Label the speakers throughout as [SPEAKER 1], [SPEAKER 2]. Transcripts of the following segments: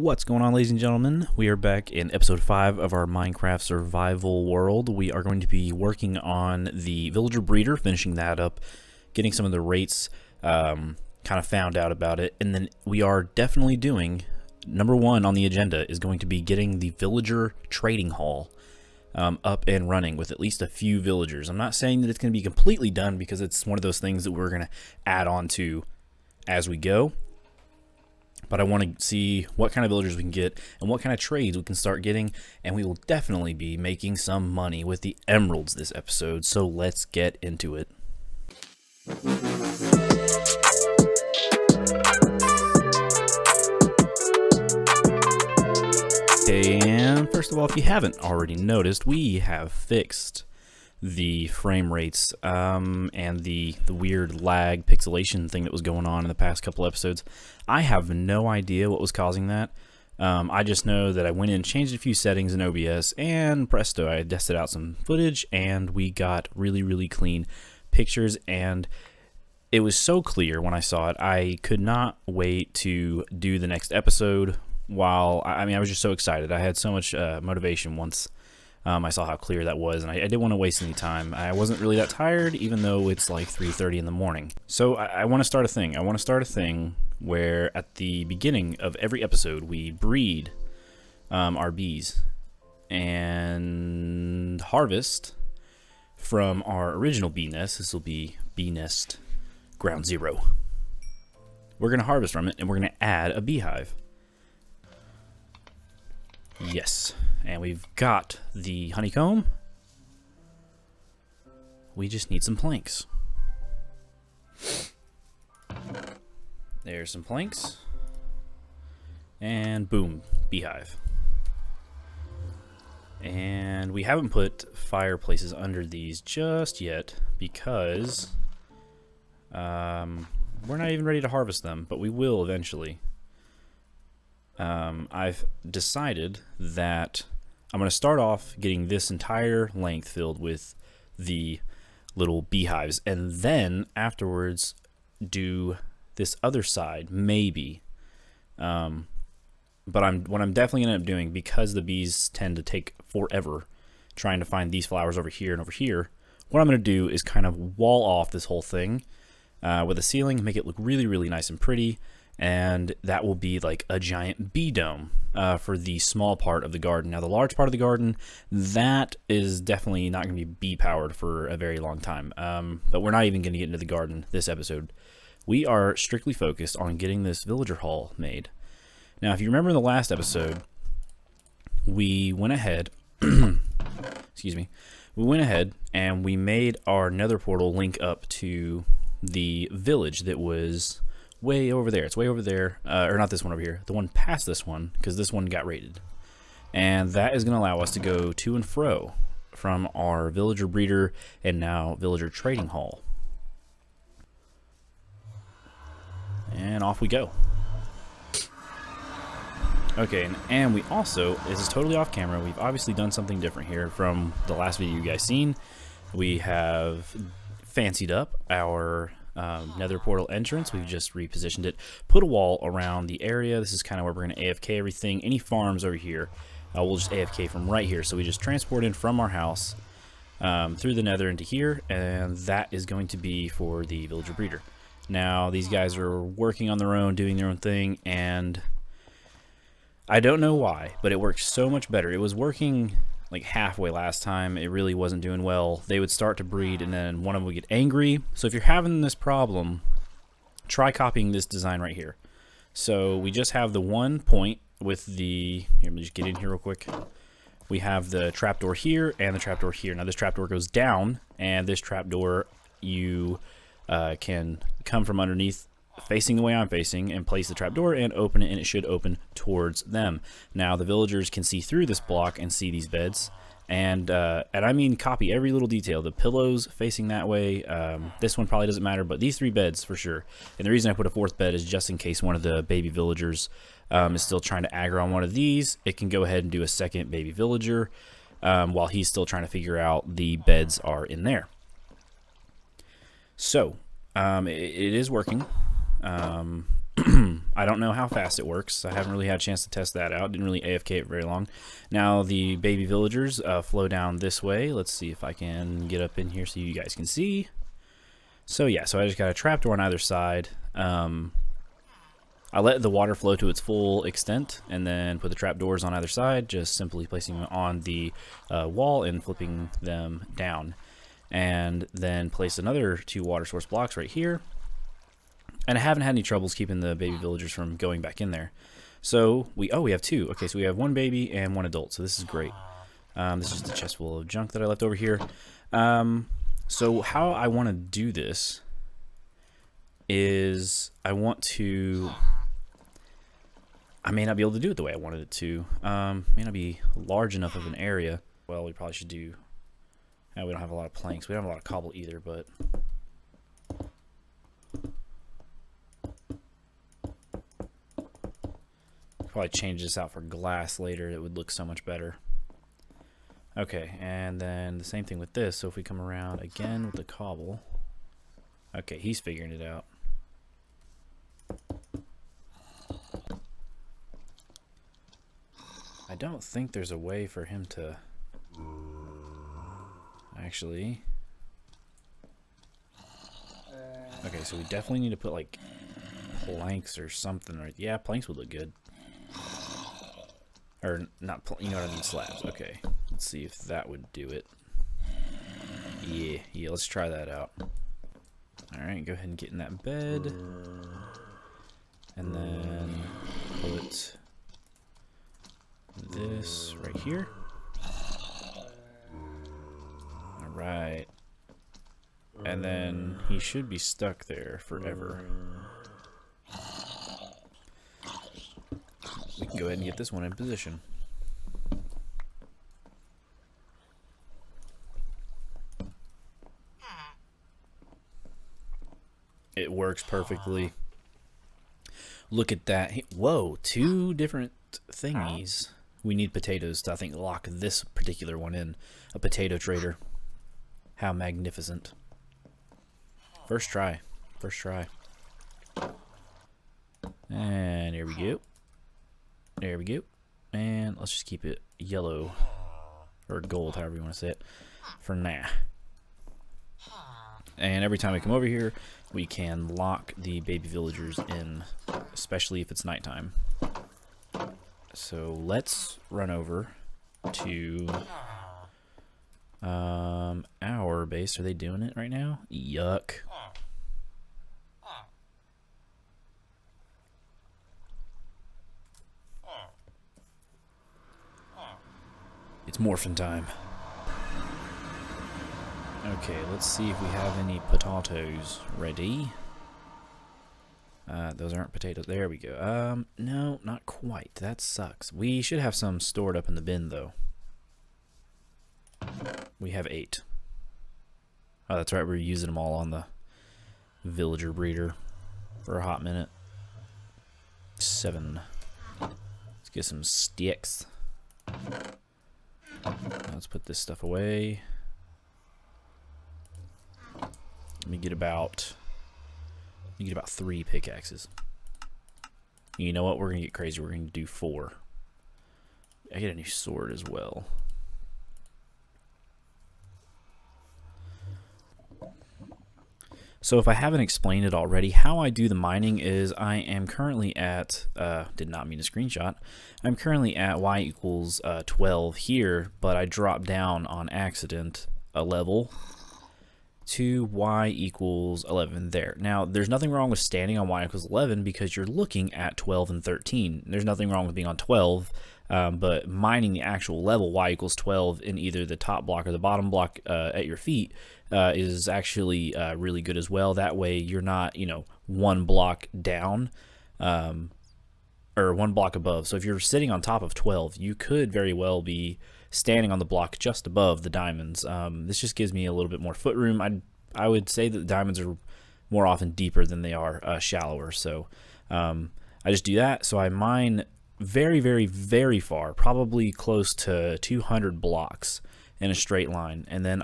[SPEAKER 1] What's going on, ladies and gentlemen? We are back in episode 5 of our Minecraft survival world. We are going to be working on the villager breeder, finishing that up, getting some of the rates kind of found out about it, and then we are definitely doing, number 1 on the agenda is going to be getting the villager trading hall up and running with at least a few villagers. I'm not saying that it's going to be completely done because it's one of those things that we're going to add on to as we go. But I want to see what kind of villagers we can get and what kind of trades we can start getting, and we will definitely be making some money with the emeralds this episode, so let's get into it. And first of all, if you haven't already noticed, we have fixed the frame rates and the weird lag pixelation thing that was going on in the past couple episodes. I have no idea what was causing that. I just know that I went in and changed a few settings in OBS, and presto, I tested out some footage and we got really clean pictures, and it was so clear when I saw it. I could not wait to do the next episode. I was just so excited. I had so much motivation once I saw how clear that was, and I didn't want to waste any time. I wasn't really that tired, even though it's like 3:30 in the morning. So I want to start a thing. I want to start a thing where at the beginning of every episode we breed our bees and harvest from our original bee nest. This will be bee nest ground zero. We're going to harvest from it, and we're going to add a beehive. Yes. And we've got the honeycomb. We just need some planks. There's some planks. And boom, beehive. And we haven't put fireplaces under these just yet because we're not even ready to harvest them, but we will eventually. I've decided that I'm going to start off getting this entire length filled with the little beehives, and then afterwards do this other side, maybe. But what I'm definitely going to end up doing, because the bees tend to take forever trying to find these flowers over here and over here, what I'm going to do is kind of wall off this whole thing with a ceiling, make it look really nice and pretty. And that will be like a giant bee dome for the small part of the garden. Now, the large part of the garden, that is definitely not going to be bee powered for a very long time. But we're not even going to get into the garden this episode. We are strictly focused on getting this villager hall made. Now, if you remember in the last episode, we went ahead, excuse me, we went ahead and we made our nether portal link up to the village that was way over there. It's way over there, or not this one over here, the one past this one, because this one got raided. And that is going to allow us to go to and fro from our villager breeder and now villager trading hall. And off we go. Okay, and we also, this is totally off camera, we've obviously done something different here from the last video you guys seen. We have fancied up our nether portal entrance. We've just repositioned it, put a wall around the area. This is kind of where we're going to AFK everything. Any farms over here, we'll just AFK from right here. So we just transport in from our house through the nether into here, and that is going to be for the villager breeder. Now, these guys are working on their own, doing their own thing, and I don't know why, but it works so much better. It was working like halfway last time. It really wasn't doing well. They would start to breed and then one of them would get angry. So if you're having this problem, try copying this design right here. So we just have the one point with the, here, let me just get in here real quick. We have the trapdoor here and the trapdoor here. Now this trapdoor goes down, and this trapdoor you can come from underneath facing the way I'm facing and place the trapdoor and open it, and it should open towards them. Now the villagers can see through this block and see these beds, and I mean copy every little detail. The pillows facing that way, this one probably doesn't matter, but these 3 beds for sure. And the reason I put a 4th bed is just in case one of the baby villagers is still trying to aggro on one of these, it can go ahead and do a second baby villager while he's still trying to figure out the beds are in there. So it is working. I don't know how fast it works. I haven't really had a chance to test that out. Didn't really AFK it very long. Now the baby villagers flow down this way. Let's see if I can get up in here so you guys can see. So yeah, so I just got a trapdoor on either side. I let the water flow to its full extent and then put the trapdoors on either side, just simply placing them on the wall and flipping them down. And then place another 2 water source blocks right here. And I haven't had any troubles keeping the baby villagers from going back in there. So we have 2. Okay, so we have 1 baby and 1 adult. So this is great. This is just a chest full of junk that I left over here. So how I want to do this is I may not be able to do it the way I wanted it to. May not be large enough of an area. Well, we probably should do. We don't have a lot of planks. We don't have a lot of cobble either, but probably change this out for glass later. It would look so much better. Okay, and then the same thing with this. So if we come around again with the cobble. Okay, he's figuring it out. I don't think there's a way for him to actually. Okay, so we definitely need to put like planks or something, right? Yeah, planks would look good. Or not, you know what I mean, slabs. Okay, let's see if that would do it. Yeah, let's try that out. Alright, go ahead and get in that bed. And then put this right here. Alright. And then he should be stuck there forever. We can go ahead and get this one in position. It works perfectly. Look at that. Whoa, 2 different thingies. We need potatoes to, I think, lock this particular one in. A potato trader. How magnificent. First try. First try. And here we go. There we go. And let's just keep it yellow. Or gold, however you want to say it. For now. And every time we come over here, we can lock the baby villagers in. Especially if it's nighttime. So let's run over to our base. Are they doing it right now? Yuck. It's morphin' time. Okay, let's see if we have any potatoes ready. Those aren't potatoes. There we go. No, not quite. That sucks. We should have some stored up in the bin, though. We have 8. Oh, that's right. We're using them all on the villager breeder for a hot minute. 7. Let's get some sticks. Let's put this stuff away. Let me get about 3 pickaxes. You know what? We're gonna get crazy. We're gonna do 4. I get a new sword as well. So if I haven't explained it already, how I do the mining is I am currently at, did not mean to screenshot, I'm currently at y equals 12 here, but I dropped down on accident a level to y equals 11 there. Now, there's nothing wrong with standing on y equals 11 because you're looking at 12 and 13. There's nothing wrong with being on 12, but mining the actual level y equals 12 in either the top block or the bottom block at your feet is actually really good as well. That way you're not, you know, 1 block down or 1 block above. So if you're sitting on top of 12, you could very well be standing on the block just above the diamonds. This just gives me a little bit more foot room. I would say that the diamonds are more often deeper than they are shallower. So I just do that. So I mine very, very, very far, probably close to 200 blocks in a straight line. And then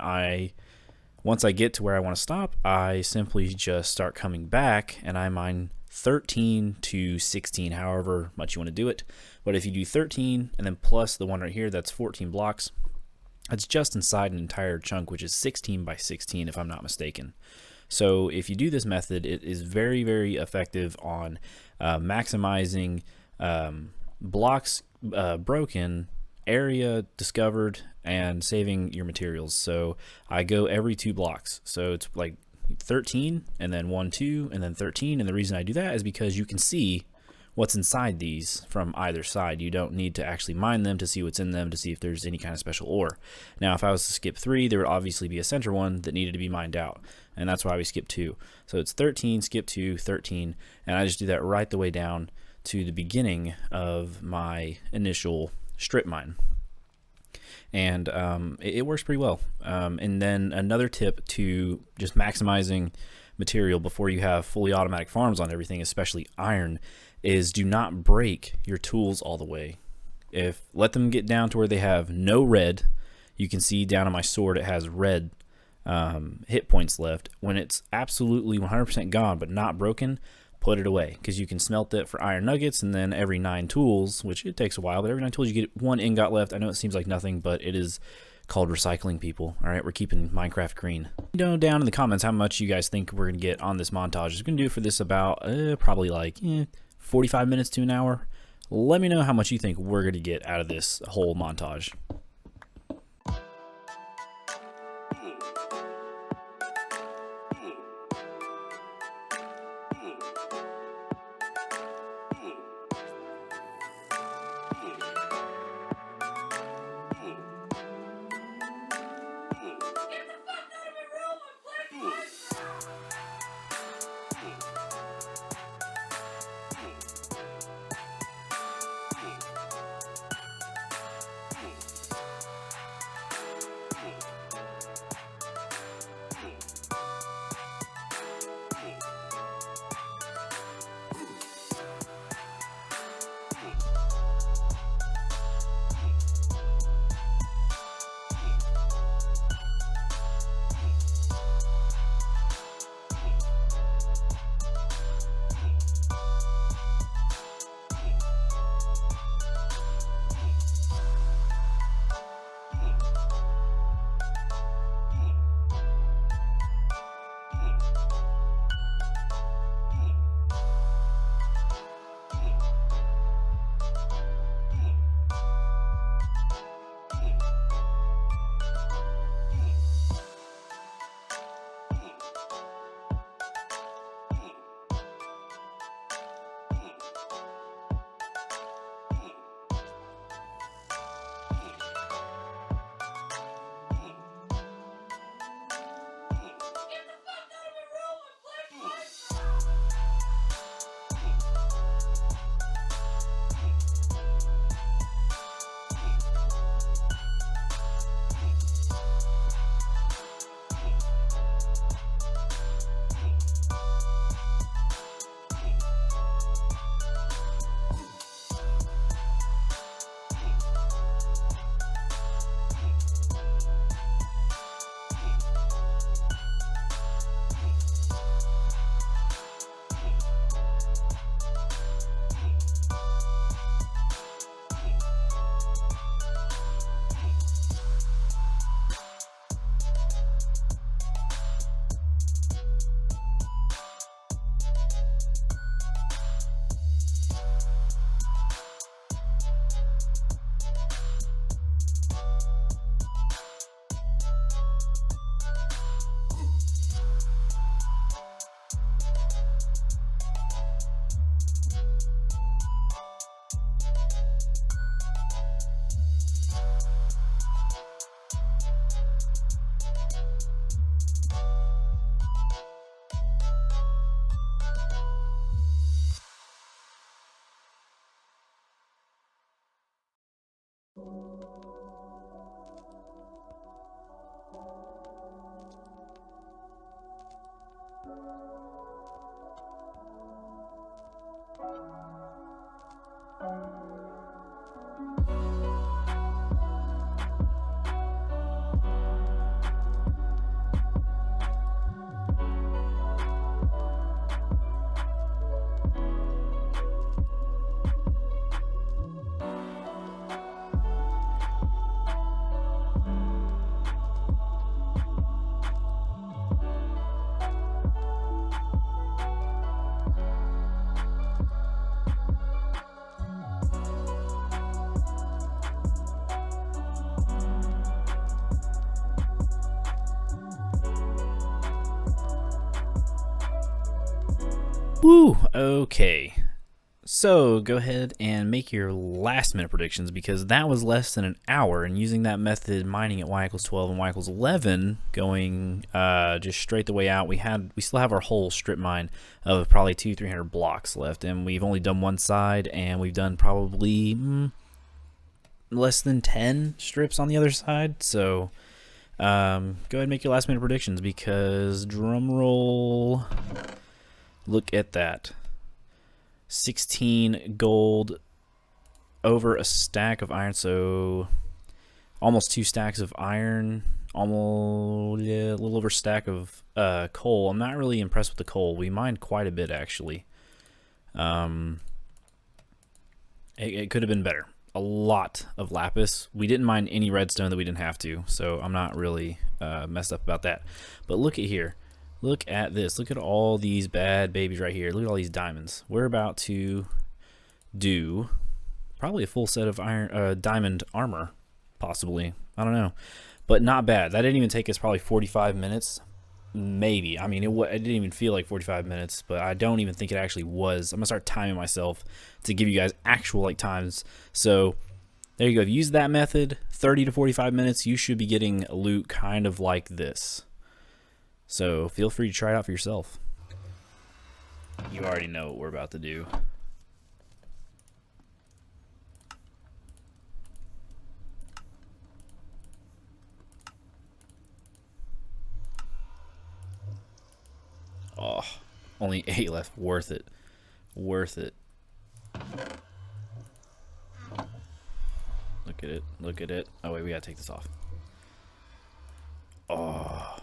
[SPEAKER 1] once I get to where I want to stop, I simply just start coming back and I mine 13 to 16, however much you want to do it. But if you do 13 and then plus the one right here, that's 14 blocks. That's just inside an entire chunk, which is 16 by 16 if I'm not mistaken. So if you do this method, it is very, very effective on maximizing blocks broken, area discovered, and saving your materials. So I go every 2 blocks. So it's like 13 and then 1, 2, and then 13. And the reason I do that is because you can see what's inside these from either side. You don't need to actually mine them to see what's in them to see if there's any kind of special ore. Now, if I was to skip 3, there would obviously be a center one that needed to be mined out, and that's why we skip 2. So it's 13, skip 2, 13, and I just do that right the way down to the beginning of my initial strip mine. And it works pretty well. And then another tip to just maximizing material before you have fully automatic farms on everything, especially iron, is do not break your tools all the way. Let them get down to where they have no red. You can see down on my sword it has red hit points left. When it's absolutely 100% gone but not broken, put it away, because you can smelt it for iron nuggets, and then every 9 tools, which it takes a while, but every 9 tools you get 1 ingot left. I know it seems like nothing, but it is called recycling, people. All right, we're keeping Minecraft green. Know down in the comments how much you guys think we're gonna get on this montage. It's gonna do for this about probably like 45 minutes to an hour. Let me know how much you think we're gonna get out of this whole montage. Woo! Okay. So go ahead and make your last minute predictions, because that was less than an hour, and using that method, mining at y equals 12 and y equals 11, going just straight the way out, we still have our whole strip mine of probably 200-300 blocks left, and we've only done one side, and we've done probably less than 10 strips on the other side. So go ahead and make your last minute predictions, because drum roll, look at that. 16 gold over a stack of iron, so almost 2 stacks of iron, almost a little over a stack of coal. I'm not really impressed with the coal. We mined quite a bit, actually. It could have been better. A lot of lapis. We didn't mine any redstone that we didn't have to, so I'm not really messed up about that. But look at here. Look at this. Look at all these bad babies right here. Look at all these diamonds. We're about to do probably a full set of diamond armor, possibly. I don't know. But not bad. That didn't even take us probably 45 minutes. Maybe. I mean, it didn't even feel like 45 minutes, but I don't even think it actually was. I'm going to start timing myself to give you guys actual times. So there you go. If you use that method, 30 to 45 minutes, you should be getting loot kind of like this. So feel free to try it out for yourself. You already know what we're about to do. Oh, only 8 left. Worth it. Worth it. Look at it. Look at it. Oh, wait, we gotta take this off. Oh.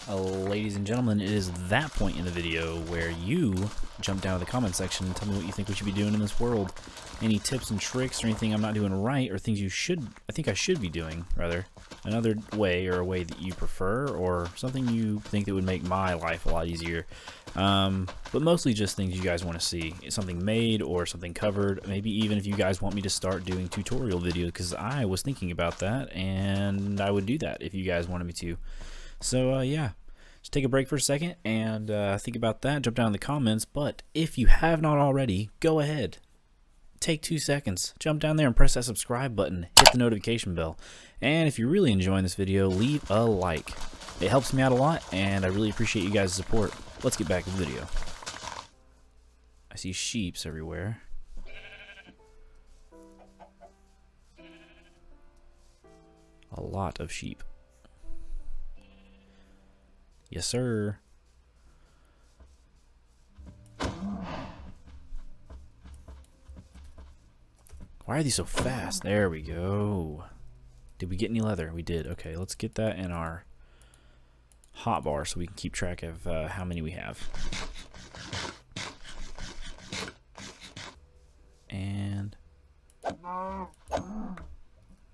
[SPEAKER 1] Ladies and gentlemen, it is that point in the video where you jump down to the comment section and tell me what you think we should be doing in this world. Any tips and tricks or anything I'm not doing right, or things I think I should be doing, rather. Another way, or a way that you prefer, or something you think that would make my life a lot easier. But mostly just things you guys want to see. Something made or something covered. Maybe even if you guys want me to start doing tutorial videos, because I was thinking about that, and I would do that if you guys wanted me to. So, yeah. Just take a break for a second and think about that. Jump down in the comments. But if you have not already, go ahead. Take 2 seconds. Jump down there and press that subscribe button. Hit the notification bell. And if you're really enjoying this video, leave a like. It helps me out a lot, and I really appreciate you guys' support. Let's get back to the video. I see sheeps everywhere. A lot of sheep. Yes, sir. Why are these so fast? There we go. Did we get any leather? We did. Okay, let's get that in our hotbar so we can keep track of how many we have. And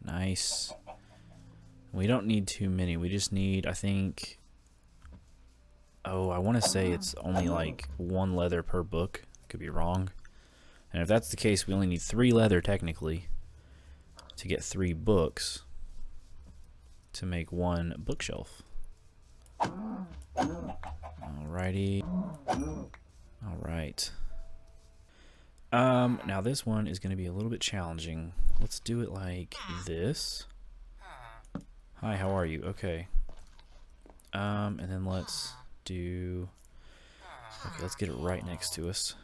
[SPEAKER 1] nice. We don't need too many. We just need, I think, oh, I want to say it's only like 1 leather per book. Could be wrong. And if that's the case, we only need 3 leather technically to get 3 books to make 1 bookshelf. Alrighty. Alright. Now this one is going to be a little bit challenging. Let's do it like this. Hi, how are you? Okay. And then let's do... Okay, let's get it right next to us.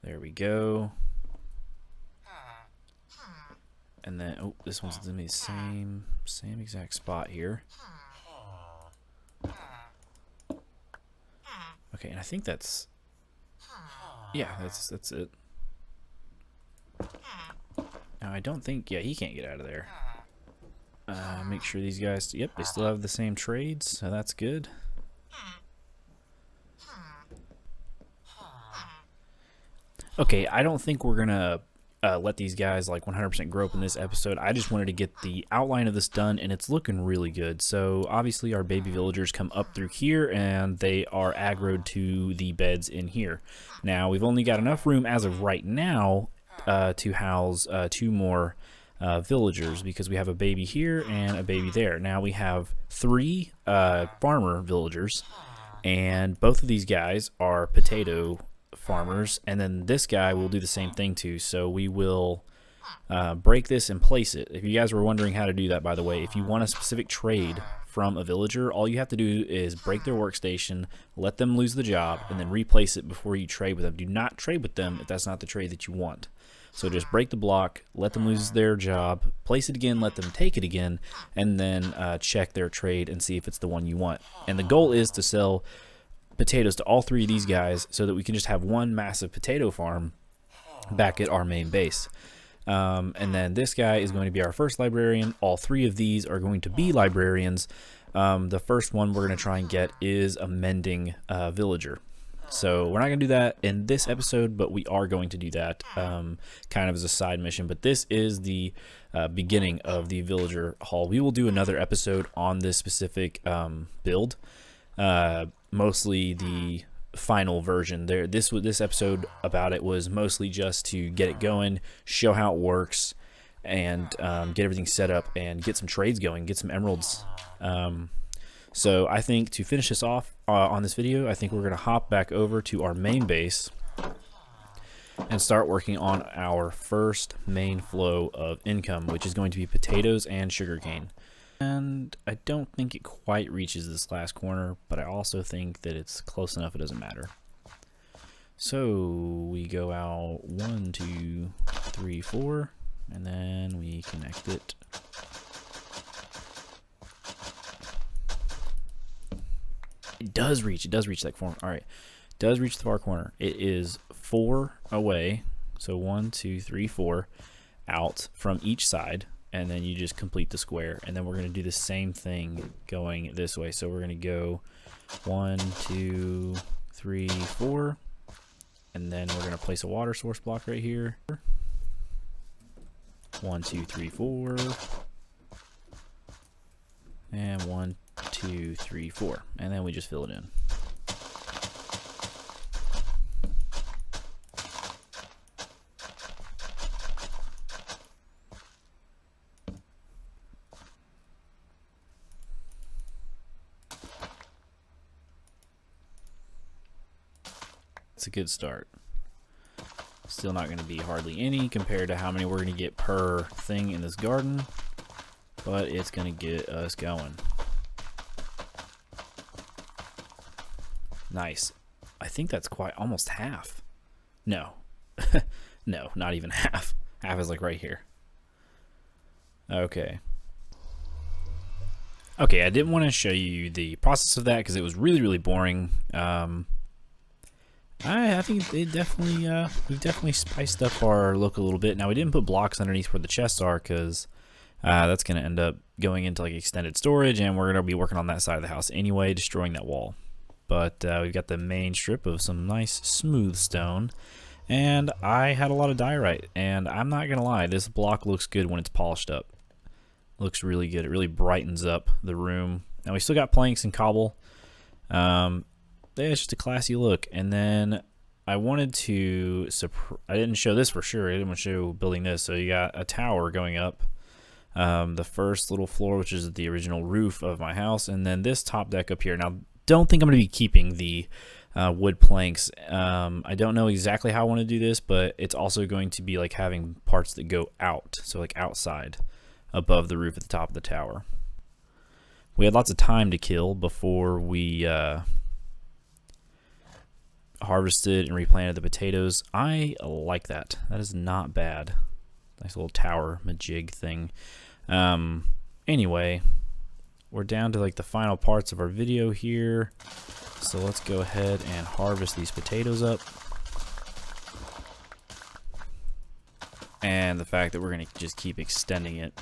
[SPEAKER 1] There we go. And then, oh, this one's gonna be the same exact spot here. Okay, and I think that's, yeah, that's it. Now I don't think, yeah, he can't get out of there. Make sure these guys, yep, they still have the same trades, so that's good. Okay, I don't think we're gonna let these guys like 100% grow up in this episode. I just wanted to get the outline of this done, and it's looking really good. So obviously our baby villagers come up through here, and they are aggroed to the beds in here. Now we've only got enough room as of right now to house 2 more villagers, because we have a baby here and a baby there. Now we have 3 farmer villagers, and both of these guys are potato farmers, and then this guy will do the same thing too. So we will break this and place it. If you guys were wondering how to do that, by the way, if you want a specific trade from a villager, all you have to do is break their workstation, let them lose the job, and then replace it before you trade with them. Do not trade with them if that's not the trade that you want. So just break the block, let them lose their job, place it again, let them take it again, and then check their trade and see if it's the one you want. And the goal is to sell potatoes to all 3 of these guys so that we can just have one massive potato farm back at our main base. And then this guy is going to be our first librarian. All 3 of these are going to be librarians. The first one we're going to try and get is a mending villager. So we're not going to do that in this episode, but we are going to do that kind of as a side mission. But this is the beginning of the villager haul. We will do another episode on this specific build, mostly the final version. This episode about it was mostly just to get it going, show how it works, and get everything set up and get some trades going, get some emeralds. So I think to finish this off on this video, I think we're going to hop back over to our main base and start working on our first main flow of income, which is going to be potatoes and sugarcane. And I don't think it quite reaches this last corner, but I also think that it's close enough it doesn't matter. So we go out 1, 2, 3, 4, and then we connect it. It does reach that corner. All right, it does reach the far corner. It is 4 away, so 1, 2, 3, 4 out from each side, and then you just complete the square. And then we're going to do the same thing going this way. So we're going to go 1, 2, 3, 4, and then we're going to place a water source block right here. 1, 2, 3, 4, and 1, 2, 3, 4, and then we just fill it in. It's a good start. Still not going to be hardly any compared to how many we're going to get per thing in this garden, but it's going to get us going. Nice. I think that's quite almost half. No. No, not even half. Half is like right here. Okay. Okay, I didn't want to show you the process of that because it was really boring. I think it definitely we've definitely spiced up our look a little bit. Now we didn't put blocks underneath where the chests are because that's going to end up going into like extended storage, and we're going to be working on that side of the house anyway, destroying that wall. But we've got the main strip of some nice smooth stone, and I had a lot of diorite, and I'm not gonna lie, this block looks good when it's polished up. Looks really good. It really brightens up the room. Now we still got planks and cobble. It's just a classy look. And then I wanted to I didn't show this for sure. I didn't want to show building this. So you got a tower going up, the first little floor, which is the original roof of my house, and then this top deck up here. Now don't think I'm going to be keeping the wood planks. I don't know exactly how I want to do this, but it's also going to be like having parts that go out, so like outside above the roof at the top of the tower. We had lots of time to kill before we harvested and replanted the potatoes. I like that. That is not bad. Nice little tower majig thing. Anyway, we're down to like the final parts of our video here, so let's go ahead and harvest these potatoes up. And the fact that we're gonna just keep extending it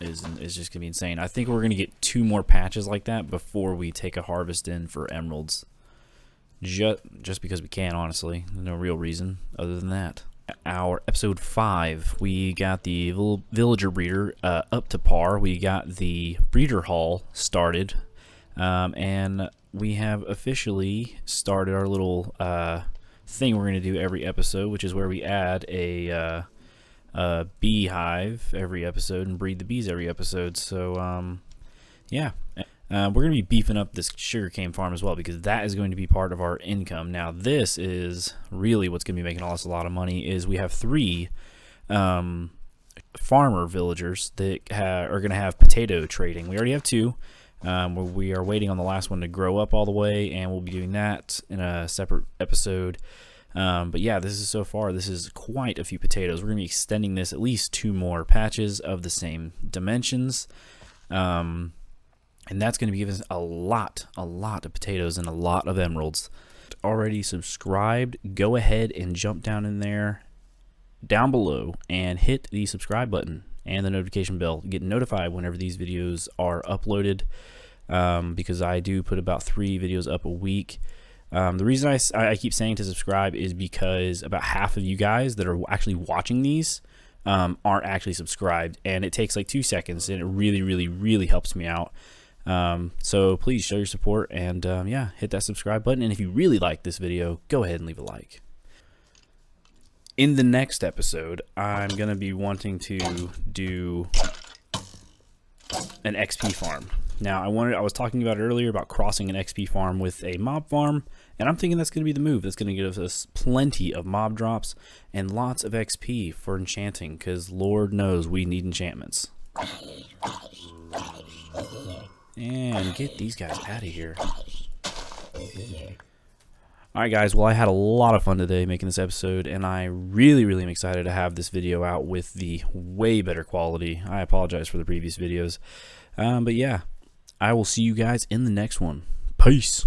[SPEAKER 1] is just gonna be insane. I think we're gonna get 2 more patches like that before we take a harvest in for emeralds, just because we can, honestly. No real reason other than that. Our episode 5, we got the villager breeder up to par. We got the breeder hall started, and we have officially started our little thing we're going to do every episode, which is where we add a beehive every episode and breed the bees every episode. So yeah, we're going to be beefing up this sugarcane farm as well, because that is going to be part of our income. Now this is really what's going to be making us a lot of money. Is we have 3 farmer villagers that are going to have potato trading. We already have 2. We are waiting on the last one to grow up all the way, and we'll be doing that in a separate episode. But yeah, this is quite a few potatoes. We're going to be extending this at least 2 more patches of the same dimensions. And that's going to be giving us a lot of potatoes and a lot of emeralds. Already subscribed, go ahead and jump down in there, down below, and hit the subscribe button and the notification bell to get notified whenever these videos are uploaded, because I do put about 3 videos up a week. The reason I keep saying to subscribe is because about half of you guys that are actually watching these aren't actually subscribed, and it takes like 2 seconds, and it really helps me out. So please show your support, and yeah, hit that subscribe button. And if you really like this video, go ahead and leave a like. In the next episode, I'm gonna be wanting to do an XP farm. Now, I was talking about earlier about crossing an XP farm with a mob farm, and I'm thinking that's going to be the move. That's going to give us plenty of mob drops and lots of XP for enchanting, because Lord knows we need enchantments. And get these guys out of here. Alright guys, well, I had a lot of fun today making this episode, and I really am excited to have this video out with the way better quality. I apologize for the previous videos. But yeah, I will see you guys in the next one. Peace.